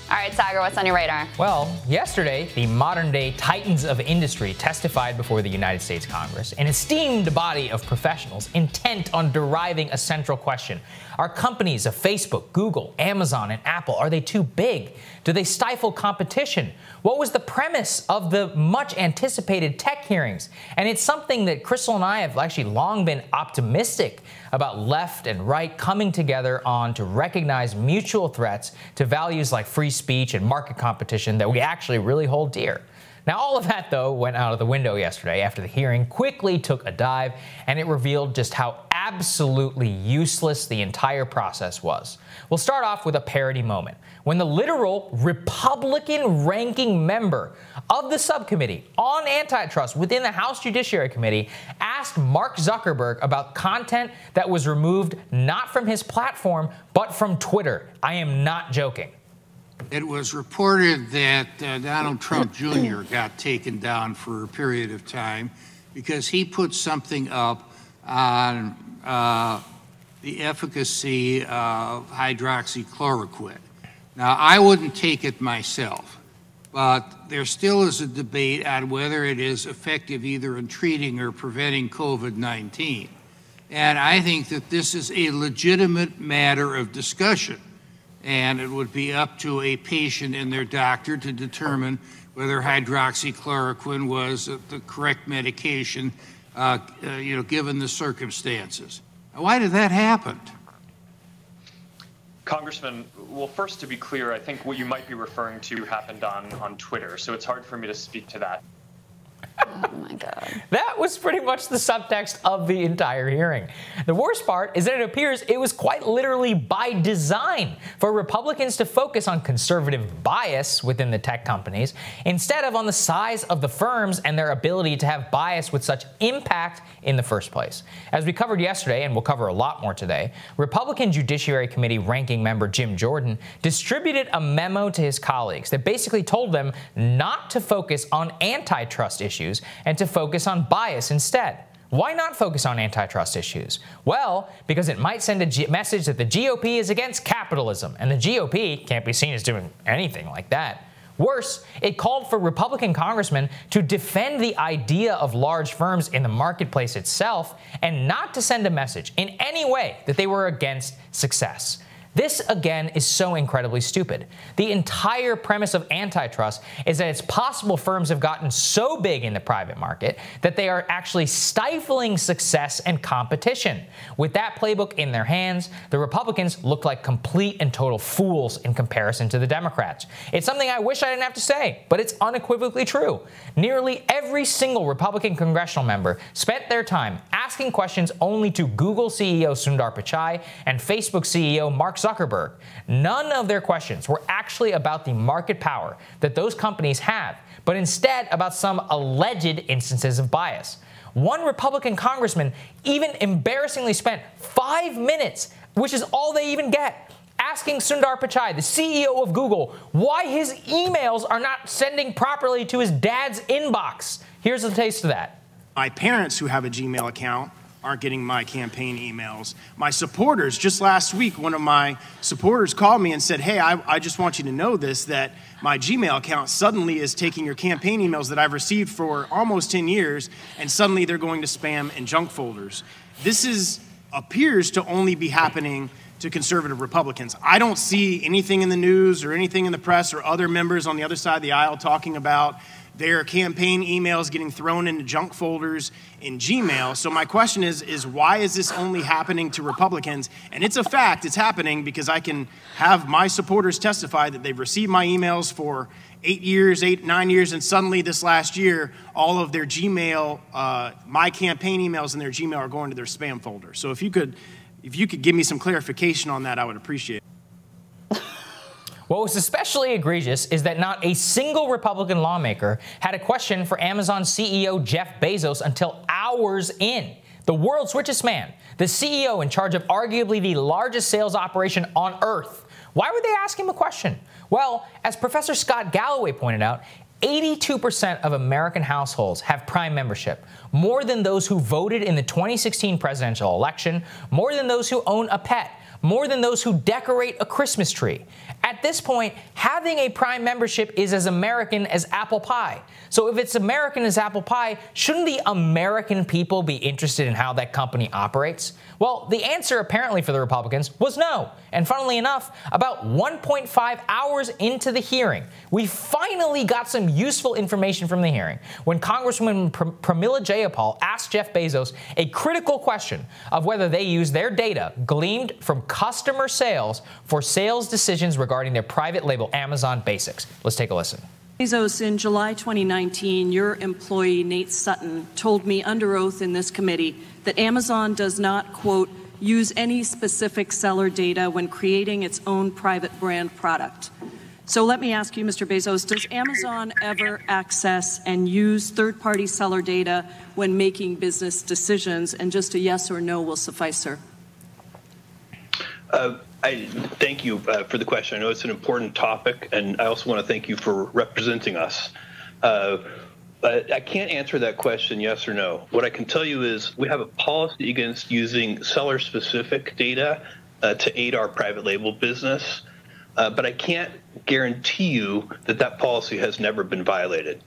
All right, Saagar, what's on your radar? Well, yesterday, the modern-day titans of industry testified before the United States Congress, an esteemed body of professionals intent on deriving a central question. Are companies of Facebook, Google, Amazon, and Apple, are they too big? Do they stifle competition? What was the premise of the much-anticipated tech hearings? And it's something that Crystal and I have actually long been optimistic about left and right coming together on to recognize mutual threats to values like free speech and market competition that we actually really hold dear. Now, all of that, though, went out of the window yesterday after the hearing quickly took a dive, and it revealed just how absolutely useless the entire process was. We'll start off with a parody moment, when the literal Republican ranking member of the subcommittee on antitrust within the House Judiciary Committee asked Mark Zuckerberg about content that was removed not from his platform, but from Twitter. I am not joking. It was reported that Donald Trump Jr. got taken down for a period of time because he put something up on the efficacy of hydroxychloroquine. Now, I wouldn't take it myself, but there still is a debate on whether it is effective either in treating or preventing COVID-19. And I think that this is a legitimate matter of discussion. And it would be up to a patient and their doctor to determine whether hydroxychloroquine was the correct medication, given the circumstances. Why did that happen? Congressman, well, first, to be clear, I think what you might be referring to happened on Twitter, so it's hard for me to speak to that. Oh, my God. That was pretty much the subtext of the entire hearing. The worst part is that it appears it was quite literally by design for Republicans to focus on conservative bias within the tech companies instead of on the size of the firms and their ability to have bias with such impact in the first place. As we covered yesterday, and we'll cover a lot more today, Republican Judiciary Committee ranking member Jim Jordan distributed a memo to his colleagues that basically told them not to focus on antitrust issues and to focus on bias instead. Why not focus on antitrust issues? Well, because it might send a message that the GOP is against capitalism, and the GOP can't be seen as doing anything like that. Worse, it called for Republican congressmen to defend the idea of large firms in the marketplace itself and not to send a message in any way that they were against success. This, again, is so incredibly stupid. The entire premise of antitrust is that it's possible firms have gotten so big in the private market that they are actually stifling success and competition. With that playbook in their hands, the Republicans look like complete and total fools in comparison to the Democrats. It's something I wish I didn't have to say, but it's unequivocally true. Nearly every single Republican congressional member spent their time asking questions only to Google CEO Sundar Pichai and Facebook CEO Mark Zuckerberg. None of their questions were actually about the market power that those companies have, but instead about some alleged instances of bias. One Republican congressman even embarrassingly spent 5 minutes, which is all they even get, asking Sundar Pichai, the CEO of Google, why his emails are not sending properly to his dad's inbox. Here's a taste of that. My parents who have a Gmail account aren't getting my campaign emails. My supporters, just last week, one of my supporters called me and said, hey, I just want you to know this, that my Gmail account suddenly is taking your campaign emails that I've received for almost 10 years, and suddenly they're going to spam and junk folders. This appears to only be happening to conservative Republicans. I don't see anything in the news or anything in the press or other members on the other side of the aisle talking about their campaign emails getting thrown into junk folders in Gmail. So my question is why is this only happening to Republicans? And it's a fact, it's happening because I can have my supporters testify that they've received my emails for 9 years, and suddenly this last year, all of their Gmail, my campaign emails in their Gmail are going to their spam folder. So if you could give me some clarification on that, I would appreciate it. What was especially egregious is that not a single Republican lawmaker had a question for Amazon CEO Jeff Bezos until hours in. The world's richest man, the CEO in charge of arguably the largest sales operation on Earth. Why would they ask him a question? Well, as Professor Scott Galloway pointed out, 82% of American households have Prime membership, more than those who voted in the 2016 presidential election, more than those who own a pet, more than those who decorate a Christmas tree. At this point, having a Prime membership is as American as apple pie. So if it's American as apple pie, shouldn't the American people be interested in how that company operates? Well, the answer apparently for the Republicans was no. And funnily enough, about 1.5 hours into the hearing, we finally got some useful information from the hearing when Congresswoman Pramila Jayapal asked Jeff Bezos a critical question of whether they use their data gleaned from customer sales for sales decisions regarding their private label Amazon Basics. Let's take a listen. Bezos, in July 2019, your employee, Nate Sutton, told me under oath in this committee that Amazon does not, quote, use any specific seller data when creating its own private brand product. So let me ask you, Mr. Bezos, does Amazon ever access and use third-party seller data when making business decisions? And just a yes or no will suffice, sir. I thank you for the question. I know it's an important topic, and I also want to thank you for representing us. I can't answer that question yes or no. What I can tell you is we have a policy against using seller-specific data to aid our private label business, but I can't guarantee you that that policy has never been violated.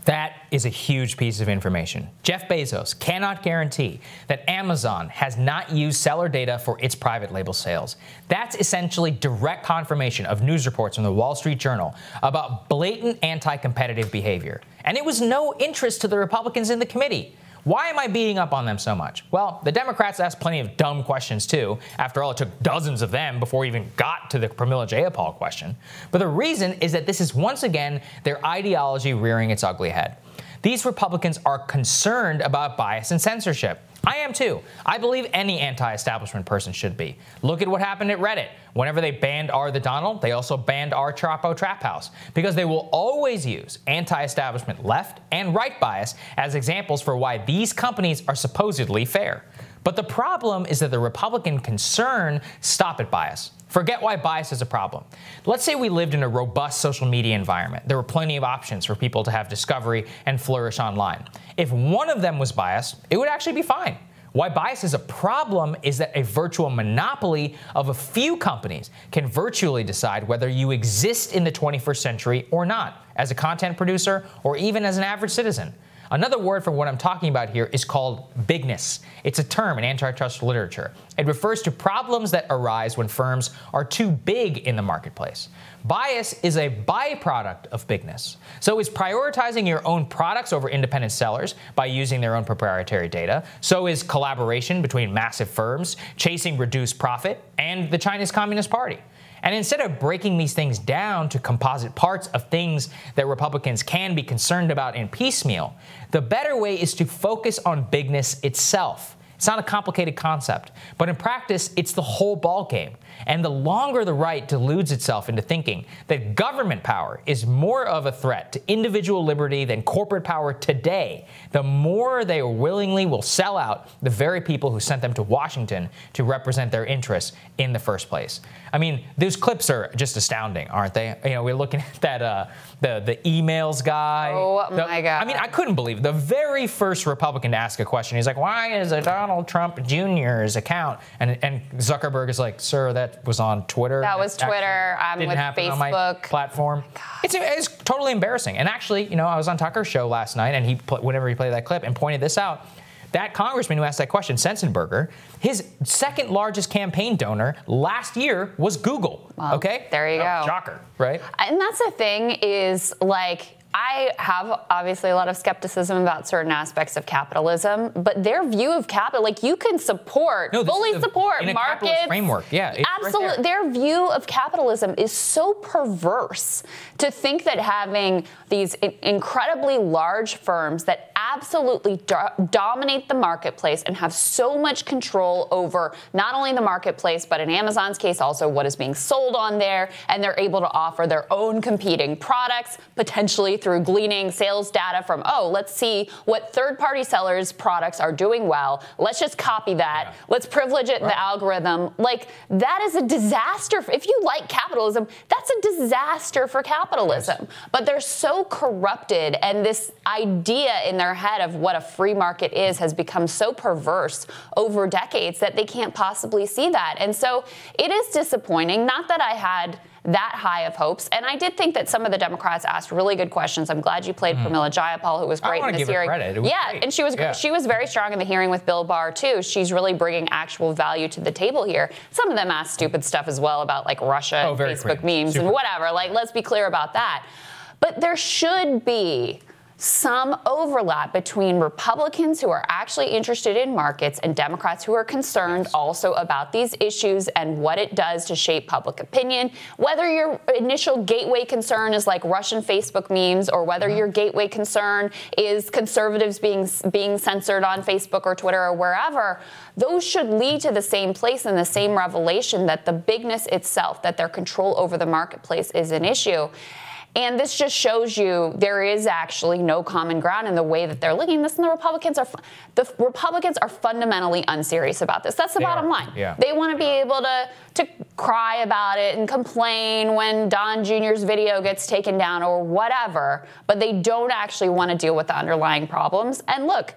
That is a huge piece of information. Jeff Bezos cannot guarantee that Amazon has not used seller data for its private label sales. That's essentially direct confirmation of news reports from the Wall Street Journal about blatant anti-competitive behavior. And it was no interest to the Republicans in the committee. Why am I beating up on them so much? Well, the Democrats asked plenty of dumb questions too. After all, it took dozens of them before we even got to the Pramila Jayapal question. But the reason is that this is once again their ideology rearing its ugly head. These Republicans are concerned about bias and censorship. I am too. I believe any anti-establishment person should be. Look at what happened at Reddit. Whenever they banned R the Donald, they also banned R Chapo Trap House, because they will always use anti-establishment left and right bias as examples for why these companies are supposedly fair. But the problem is that the Republican concern stop at bias. Forget why bias is a problem. Let's say we lived in a robust social media environment. There were plenty of options for people to have discovery and flourish online. If one of them was biased, it would actually be fine. Why bias is a problem is that a virtual monopoly of a few companies can virtually decide whether you exist in the 21st century or not, as a content producer or even as an average citizen. Another word for what I'm talking about here is called bigness. It's a term in antitrust literature. It refers to problems that arise when firms are too big in the marketplace. Bias is a byproduct of bigness. So is prioritizing your own products over independent sellers by using their own proprietary data. So is collaboration between massive firms, chasing reduced profit, and the Chinese Communist Party. And instead of breaking these things down to composite parts of things that Republicans can be concerned about in piecemeal, the better way is to focus on bigness itself. It's not a complicated concept, but in practice, it's the whole ballgame. And the longer the right deludes itself into thinking that government power is more of a threat to individual liberty than corporate power today, the more they willingly will sell out the very people who sent them to Washington to represent their interests in the first place. I mean, those clips are just astounding, aren't they? You know, we're looking at that the emails guy. Oh my God! I mean, I couldn't believe it. The very first Republican to ask a question. He's like, "Why is a Donald Trump Jr.'s account?" And Zuckerberg is like, "Sir, that was on Twitter. That was Twitter. I'm with Facebook on my platform." It's totally embarrassing. And actually, you know, I was on Tucker's show last night, and whenever he played that clip and pointed this out. That congressman who asked that question, Sensenberger, his second largest campaign donor last year was Google. Well, okay? There you go. Shocker, right? And that's the thing is, like, I have obviously a lot of skepticism about certain aspects of capitalism, but their view of capital, like you can support, fully support in a markets. Capitalist framework, yeah. Absolutely. Right their view of capitalism is so perverse to think that having these incredibly large firms that absolutely dominate the marketplace and have so much control over not only the marketplace, but in Amazon's case, also what is being sold on there, and they're able to offer their own competing products, potentially through gleaning sales data from, oh, let's see what third-party sellers' products are doing well. Let's just copy that. Let's privilege it in the algorithm. Like, that is a disaster. If you like capitalism, that's a disaster for capitalism. But they're so corrupted, and this idea in their head of what a free market is has become so perverse over decades that they can't possibly see that. And so it is disappointing. Not that I had that high of hopes. And I did think that some of the Democrats asked really good questions. I'm glad you played Pramila Jayapal, who was great in this hearing. Yeah, and she was very strong in the hearing with Bill Barr too. She's really bringing actual value to the table here. Some of them asked stupid stuff as well about like Russia and Facebook memes and whatever. Like, let's be clear about that. But there should be some overlap between Republicans who are actually interested in markets and Democrats who are concerned also about these issues and what it does to shape public opinion. Whether your initial gateway concern is like Russian Facebook memes, or whether your gateway concern is conservatives being censored on Facebook or Twitter or wherever, those should lead to the same place and the same revelation that the bigness itself, that their control over the marketplace is an issue. And this just shows you there is actually no common ground in the way that they're looking at this, and the Republicans are fundamentally unserious about this. That's the bottom line. Yeah. They want to be able to cry about it and complain when Don Jr.'s video gets taken down or whatever, but they don't actually want to deal with the underlying problems. And look,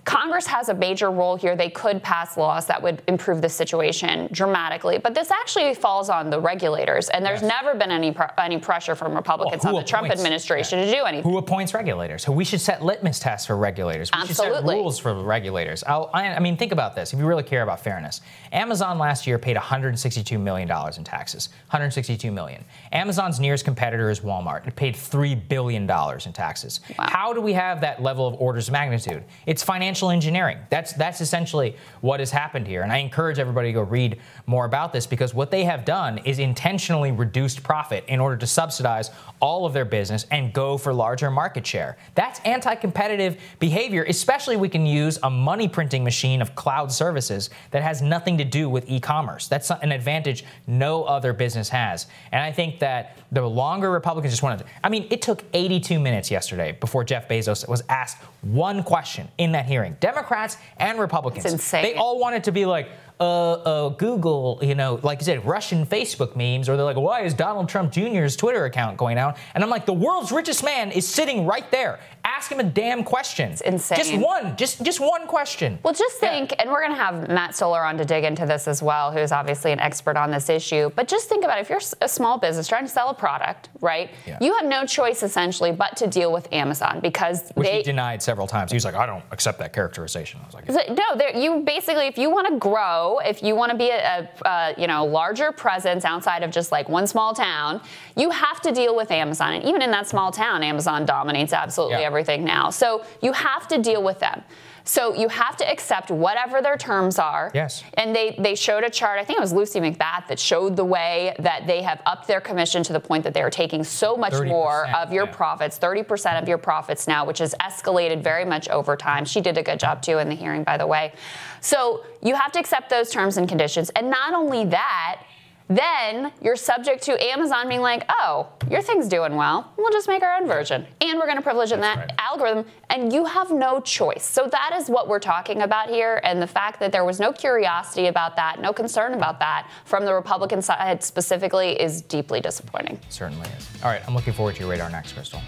Congress has a major role here. They could pass laws that would improve the situation dramatically, but this actually falls on the regulators, and there's never been any pressure from Republicans on the Trump administration to do anything. Who appoints regulators? We should set litmus tests for regulators. We should set rules for regulators. I mean, think about this. If you really care about fairness, Amazon last year paid $162 million in taxes. $162 million. Amazon's nearest competitor is Walmart. It paid $3 billion in taxes. Wow. How do we have that level of orders of magnitude? It's financial engineering. That's essentially what has happened here. And I encourage everybody to go read more about this, because what they have done is intentionally reduced profit in order to subsidize all of their business and go for larger market share. That's anti-competitive behavior, especially we can use a money printing machine of cloud services that has nothing to do with e-commerce. That's an advantage no other business has. And I think that the longer Republicans just wanted to, I mean, it took 82 minutes yesterday before Jeff Bezos was asked one question in that hearing. Democrats and Republicans. It's insane. They all wanted to be like, Google, you know, like you said, Russian Facebook memes, or they're like, why is Donald Trump Jr.'s Twitter account going out? And I'm like, the world's richest man is sitting right there. Ask him a damn question. It's insane. Just one question. Well, just think, and we're going to have Matt Solar on to dig into this as well, who's obviously an expert on this issue. But just think about it. If you're a small business trying to sell a product, right, you have no choice essentially but to deal with Amazon, because which he denied several times. He was like, I don't accept that characterization. I was like, no, you basically, if you want to grow, if you want to be a larger presence outside of just like one small town, you have to deal with Amazon. And even in that small town, Amazon dominates absolutely everything now. So you have to deal with them. So you have to accept whatever their terms are. Yes. And they showed a chart, I think it was Lucy McBath, that showed the way that they have upped their commission to the point that they are taking so much more of your profits, 30% of your profits now, which has escalated very much over time. She did a good job, too, in the hearing, by the way. So you have to accept those terms and conditions. And not only that, then you're subject to Amazon being like, oh, your thing's doing well. We'll just make our own version. And we're going to privilege in that algorithm. And you have no choice. So that is what we're talking about here. And the fact that there was no curiosity about that, no concern about that from the Republican side specifically, is deeply disappointing. Certainly is. All right, I'm looking forward to your radar next, Crystal.